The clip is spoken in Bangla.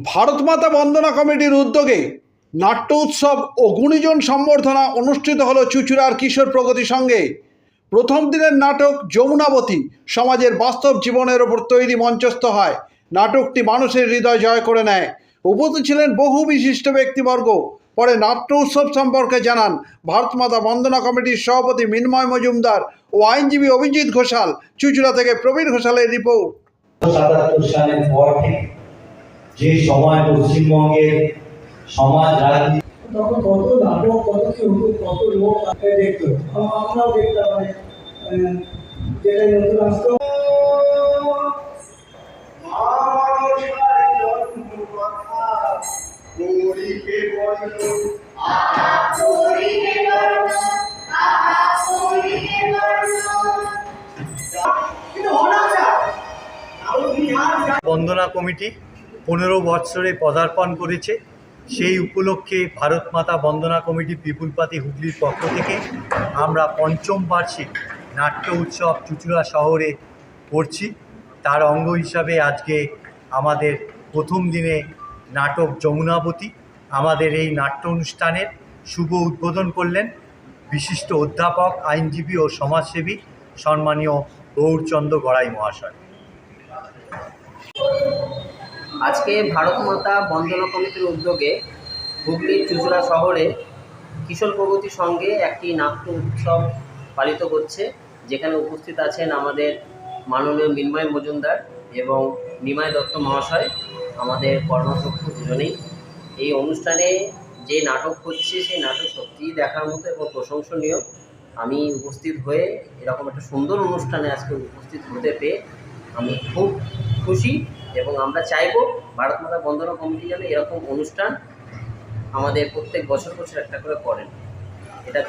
ভারত মাতা বন্দনা কমিটির উদ্যোগে নাট্য উৎসব ও গুণীজন সম্বর্ধনা অনুষ্ঠিত হলো চুঁচুড়ার কিশোর প্রগতি সঙ্গে। প্রথম দিনের নাটক যমুনাবতী সমাজের বাস্তব জীবনের ওপর তৈরি মঞ্চস্থ হয়। নাটকটি মানুষের হৃদয় জয় করে নেয়। উপস্থিত ছিলেন বহু বিশিষ্ট ব্যক্তিবর্গ। পরে নাট্য উৎসব সম্পর্কে জানান ভারত মাতা বন্দনা কমিটির সভাপতি মিন্ময় মজুমদার ও আইনজীবী অভিজিৎ ঘোষাল। চুঁচুড়া থেকে প্রবীর ঘোষালের রিপোর্ট। ৭৭ সালের পর থেকে যে সময় পশ্চিমবঙ্গের সমাজ রাজনীতি তখন কত নাটক, কত কি হতো, কত লোক দেখতো, আমরাও দেখতাম। যেটা নতুন আসতো বন্দনা কমিটি 15 বছরে পদার্পণ করেছে। সেই উপলক্ষে ভারত মাতা বন্দনা কমিটি পিপুলপাতি হুগলির পক্ষ থেকে আমরা পঞ্চম বার্ষিক নাট্য উৎসব চুঁচুড়া শহরে করছি। তার অঙ্গ হিসাবে আজকে আমাদের প্রথম দিনে নাটক যমুনাবতী। আমাদের এই নাট্য অনুষ্ঠানের শুভ উদ্বোধন করলেন বিশিষ্ট অধ্যাপক, আইনজীবী ও সমাজসেবী সম্মানীয় গৌরচন্দ্র গড়াই মহাশয়। আজকে ভারত মাতা বন্দনা কমিটির উদ্যোগে হুগলির চুঁচুড়া শহরে কিশোর প্রগতি সঙ্গে একটি নাট্য উৎসব পালিত করছে, যেখানে উপস্থিত আছেন আমাদের মাননীয় মিন্ময় মজুমদার এবং নিমাই দত্ত মহাশয়, আমাদের কর্মচক্ষ দুজনেই। এই অনুষ্ঠানে যে নাটক হচ্ছে সেই নাটক সত্যিই দেখার মতো এবং প্রশংসনীয়। আমি উপস্থিত হয়ে এরকম একটা সুন্দর অনুষ্ঠানে আজকে উপস্থিত হতে পেয়ে আমি খুব খুশি এবং আমরা চাইব ভারত মাতা বন্দনা কমিটি যেন এরকম অনুষ্ঠান আমাদের প্রত্যেক বছর বছর একটা করে করেন। এটা